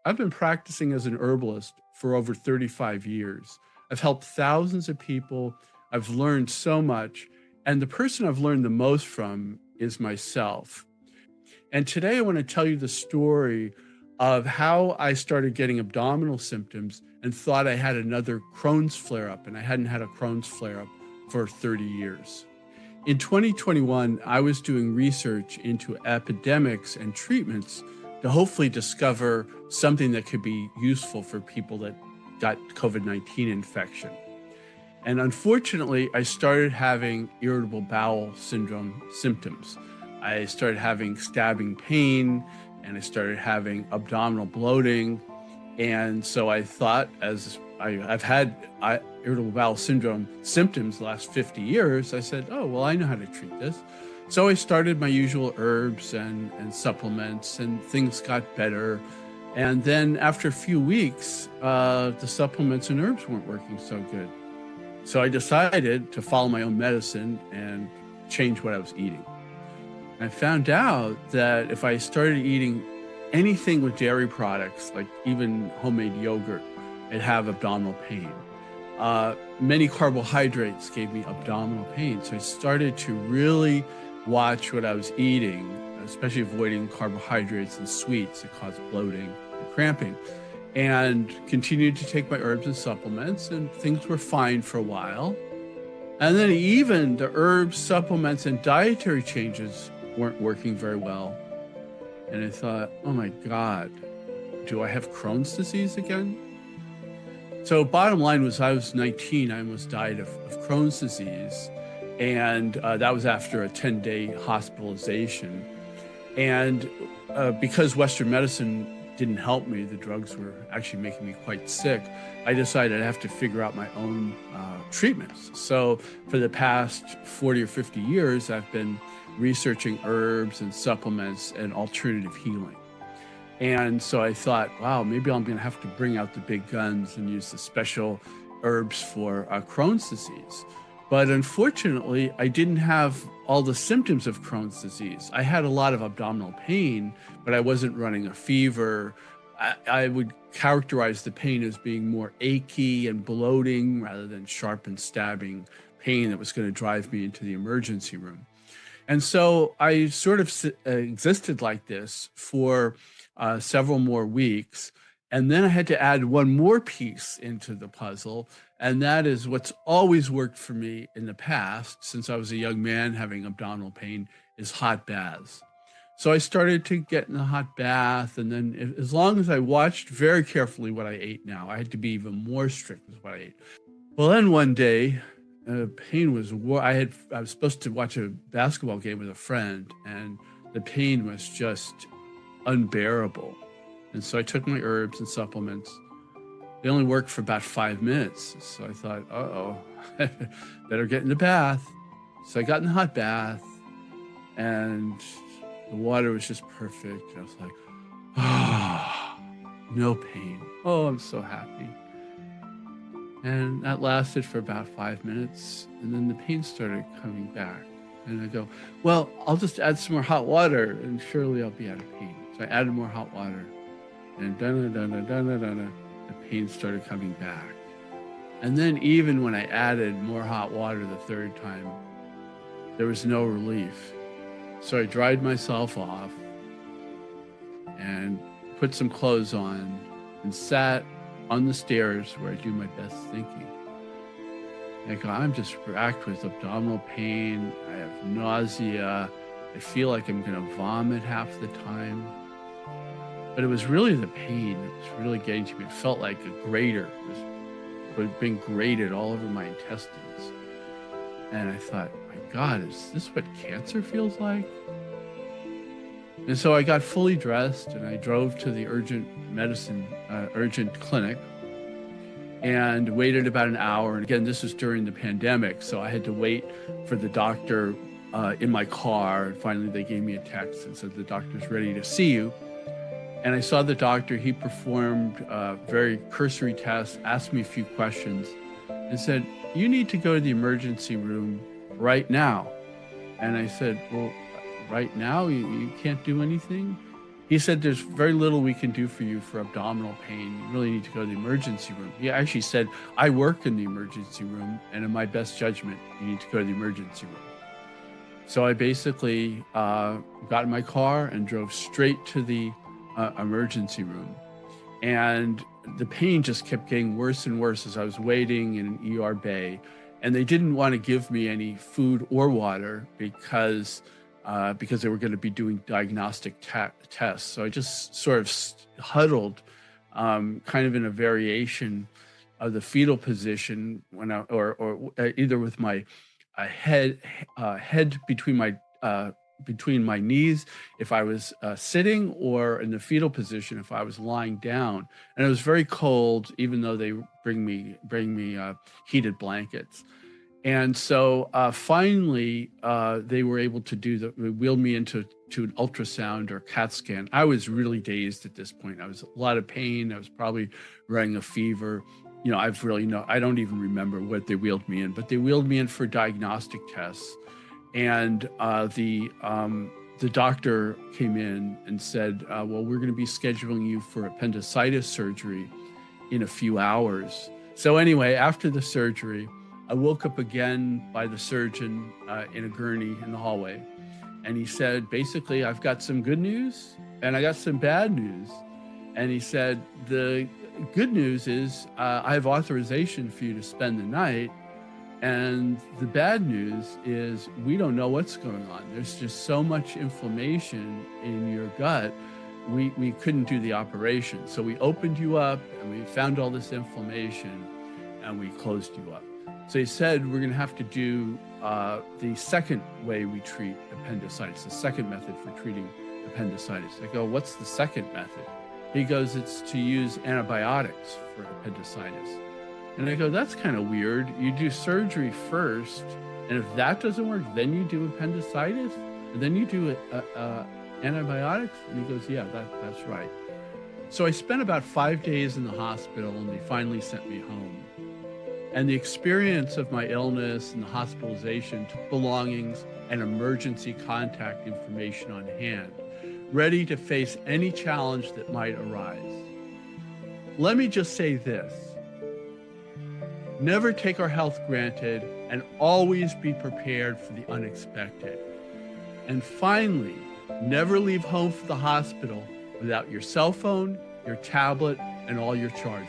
I've been practicing as an herbalist for over 35 years. I've helped thousands of people. I've learned so much. And the person I've learned the most from is myself. And today I want to tell you the story of how I started getting abdominal symptoms and thought I had another Crohn's flare up, and I hadn't had a Crohn's flare up for 30 years. In 2021, I was doing research into epidemics and treatments to hopefully discover something that could be useful for people that got COVID-19 infection. And unfortunately, I started having irritable bowel syndrome symptoms. I started having stabbing pain, and I started having abdominal bloating. And so I thought, I've had irritable bowel syndrome symptoms the last 50 years, I said, oh, well, I know how to treat this. So I started my usual herbs and supplements, and things got better. And then after a few weeks, the supplements and herbs weren't working so good. So I decided to follow my own medicine and change what I was eating. I found out that if I started eating anything with dairy products, like even homemade yogurt, I'd have abdominal pain. Many carbohydrates gave me abdominal pain. So I started to really watch what I was eating, especially avoiding carbohydrates and sweets that cause bloating and cramping, and continued to take my herbs and supplements, and things were fine for a while. And then even the herbs, supplements, and dietary changes weren't working very well. And I thought, oh my God, do I have Crohn's disease again? So bottom line was, I was 19, I almost died of Crohn's disease. And that was after a 10-day hospitalization. And because Western medicine didn't help me, the drugs were actually making me quite sick, I decided I'd have to figure out my own treatments. So for the past 40 or 50 years, I've been researching herbs and supplements and alternative healing. And so I thought, wow, maybe I'm going to have to bring out the big guns and use the special herbs for Crohn's disease. But unfortunately, I didn't have all the symptoms of Crohn's disease. I had a lot of abdominal pain, but I wasn't running a fever. I would characterize the pain as being more achy and bloating rather than sharp and stabbing pain that was going to drive me into the emergency room. And so I sort of existed like this for several more weeks. And then I had to add one more piece into the puzzle. And that is what's always worked for me in the past, since I was a young man having abdominal pain, is hot baths. So I started to get in the hot bath. And then as long as I watched very carefully what I ate now, I had to be even more strict with what I ate. Well, then one day, pain was, I was supposed to watch a basketball game with a friend, and the pain was just unbearable. And so I took my herbs and supplements. They only worked for about 5 minutes. So I thought, uh-oh, better get in the bath. So I got in the hot bath, and the water was just perfect. I was like, ah, no pain. Oh, I'm so happy. And that lasted for about 5 minutes. And then the pain started coming back. And I go, well, I'll just add some more hot water and surely I'll be out of pain. So I added more hot water, and the pain started coming back. And then even when I added more hot water the third time, there was no relief. So I dried myself off and put some clothes on and sat on the stairs where I do my best thinking. I go, I'm just racked with abdominal pain. I have nausea. I feel like I'm going to vomit half the time. But it was really the pain that was really getting to me. It felt like a grater was being grated all over my intestines. And I thought, my God, is this what cancer feels like? And so I got fully dressed and I drove to the urgent clinic and waited about an hour. And again, this was during the pandemic, so I had to wait for the doctor in my car. And finally, they gave me a text and said, the doctor's ready to see you. And I saw the doctor. He performed very cursory tests, asked me a few questions, and said, you need to go to the emergency room right now. And I said, well, right now? You can't do anything? He said, there's very little we can do for you for abdominal pain. You really need to go to the emergency room. He actually said, I work in the emergency room, and in my best judgment, you need to go to the emergency room. So I basically got in my car and drove straight to the emergency room. And the pain just kept getting worse and worse as I was waiting in an ER bay. And they didn't want to give me any food or water because they were going to be doing diagnostic tests. So I just sort of huddled, kind of in a variation of the fetal position when or either with my head between my knees if I was sitting, or in the fetal position if I was lying down. And it was very cold, even though they bring me heated blankets. And so finally, they were able to wheeled me into an ultrasound or CAT scan. I was really dazed at this point. I was a lot of pain. I was probably running a fever. I don't even remember what they wheeled me in, but they wheeled me in for diagnostic tests. And the doctor came in and said, well, we're going to be scheduling you for appendicitis surgery in a few hours. So anyway, after the surgery, I woke up again by the surgeon in a gurney in the hallway. And he said, basically, I've got some good news and I got some bad news. And he said, the good news is I have authorization for you to spend the night. And the bad news is we don't know what's going on. There's just so much inflammation in your gut. We couldn't do the operation. So we opened you up and we found all this inflammation and we closed you up. So he said, we're going to have to do the second way we treat appendicitis, the second method for treating appendicitis. I go, what's the second method? He goes, it's to use antibiotics for appendicitis. And I go, that's kind of weird. You do surgery first, and if that doesn't work, then you do appendicitis, and then you do antibiotics? And he goes, yeah, that's right. So I spent about 5 days in the hospital, and they finally sent me home. And the experience of my illness and the hospitalization took belongings and emergency contact information on hand, ready to face any challenge that might arise. Let me just say this. Never take our health granted and always be prepared for the unexpected. And finally, never leave home for the hospital without your cell phone, your tablet, and all your chargers.